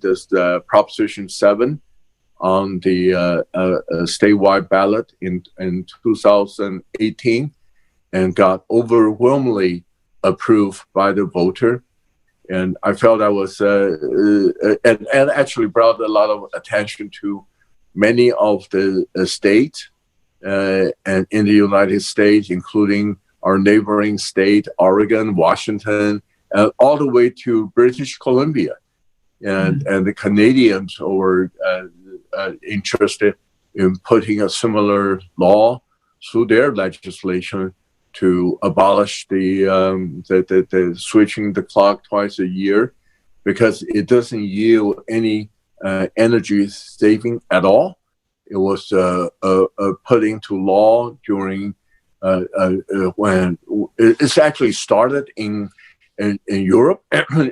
this Proposition 7 on the statewide ballot in 2018 and got overwhelmingly approved by the voter. And I felt that was, and actually brought a lot of attention to many of the states and in the United States, including our neighboring state, Oregon, Washington, all the way to British Columbia. And the Canadians were interested in putting a similar law through their legislation to abolish the switching the clock twice a year, because it doesn't yield any energy saving at all. It was put into law during when it's actually started in Europe,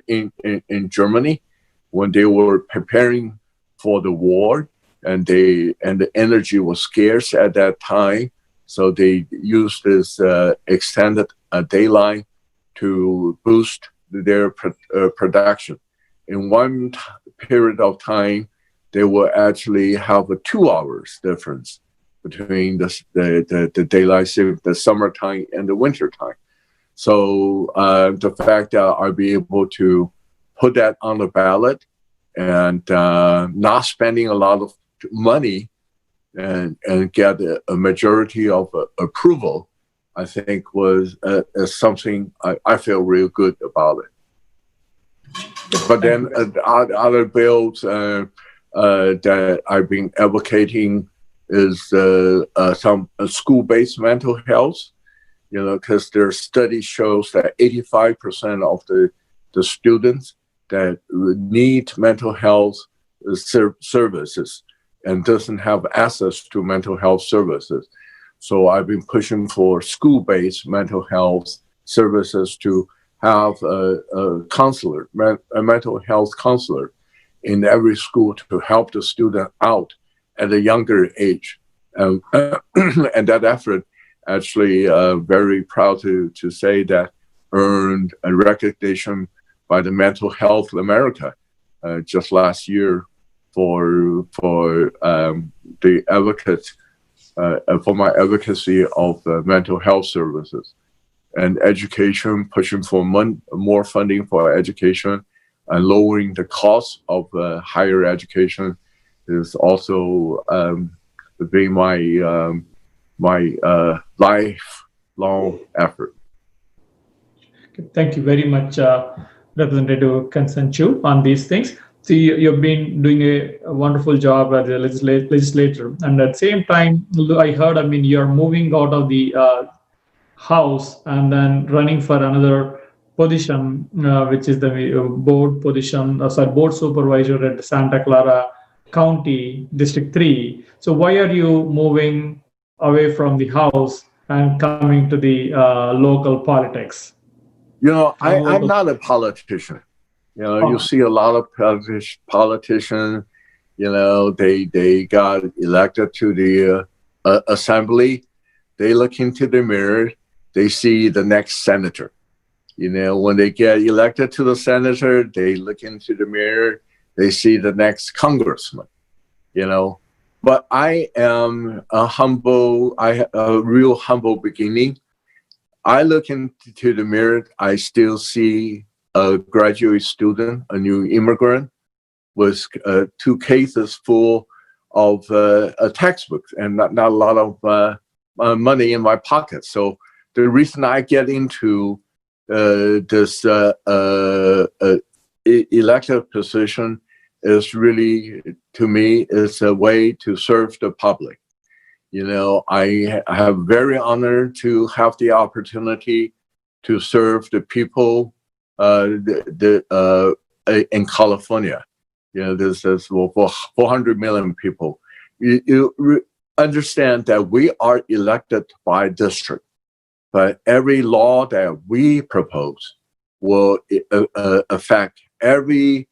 in Germany, when they were preparing for the war, and the energy was scarce at that time. So they used this extended daylight to boost their production. In one period of time, they will actually have a 2 hours difference between the daylight saving, the summertime and the winter time. So the fact that I'll be able to put that on the ballot and not spending a lot of money and get a majority of approval, I think was something I feel real good about it. But then other bills that I've been advocating is some school-based mental health, because their study shows that 85% of the students that need mental health services and doesn't have access to mental health services. So I've been pushing for school-based mental health services to have a counselor, a mental health counselor in every school to help the student out at a younger age. And that effort, actually very proud to say that, earned a recognition by the Mental Health America just last year for the advocate, for my advocacy of mental health services and education, pushing for more funding for education and lowering the cost of higher education is also being my lifelong effort. Thank you very much, Representative Kansen Chu, on these things. See, you've been doing a wonderful job as a legislator, and at the same time, I heard, you're moving out of the House and then running for another position, which is the board position, board supervisor at Santa Clara County, District 3. So why are you moving away from the House and coming to the local politics? I'm not a politician. You see a lot of politicians, they got elected to the assembly. They look into the mirror, they see the next senator. When they get elected to the senator, they look into the mirror, they see the next congressman, But I am a real humble beginning. I look into the mirror, I still see a graduate student, a new immigrant, with 2 cases full of textbooks and not a lot of money in my pocket. So the reason I get into this elected position is really, to me, is a way to serve the public. I have very honored to have the opportunity to serve the people in California. There's 400 million people. You understand that we are elected by district, but every law that we propose will affect every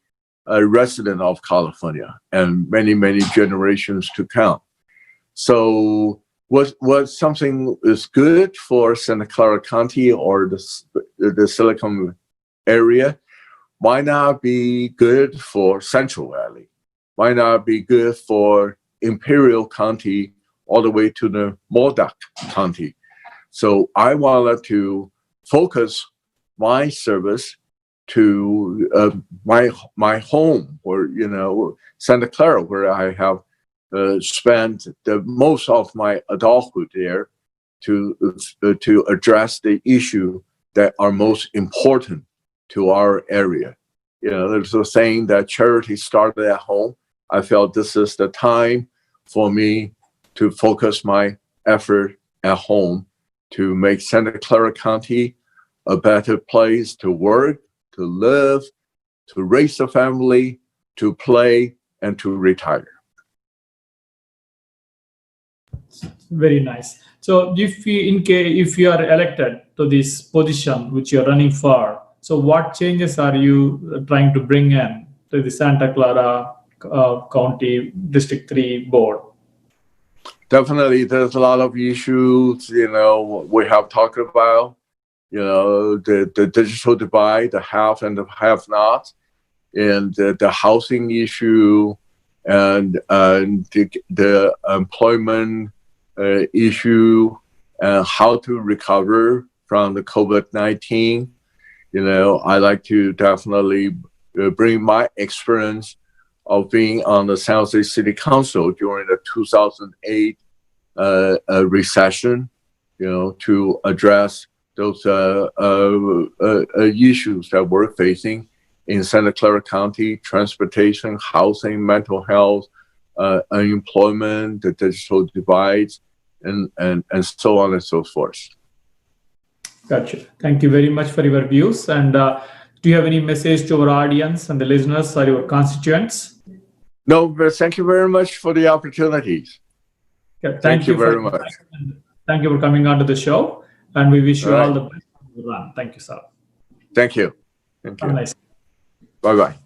resident of California and many, many generations to come. So what something is good for Santa Clara County or the Silicon area might not be good for Central Valley, might not be good for Imperial County all the way to the Modoc County. So I wanted to focus my service to my home, where, you know, Santa Clara, where I have spent the most of my adulthood there, to address the issue that are most important to our area. You know, there's a saying that charity started at home. I felt this is the time for me to focus my effort at home to make Santa Clara County a better place to work, to live, to raise a family, to play, and to retire. Very nice. So if you are elected to this position which you're running for, so what changes are you trying to bring in to the Santa Clara County District 3 board? Definitely, there's a lot of issues, you know, we have talked about, you know, the digital divide, the have and the have not, and the housing issue, and the employment issue, and how to recover from the COVID-19. You know, I like to definitely bring my experience of being on the San Jose City Council during the 2008 recession, you know, to address those issues that we're facing in Santa Clara County: transportation, housing, mental health, unemployment, the digital divides, and so on and so forth. Gotcha. Thank you very much for your views. And do you have any message to our audience and the listeners or your constituents? No, but thank you very much for the opportunities. Yeah, Thank you very much. Thank you for coming on to the show, and we wish you all the best. Thank you, sir. Thank you. Thank you. Have a nice day. Bye-bye.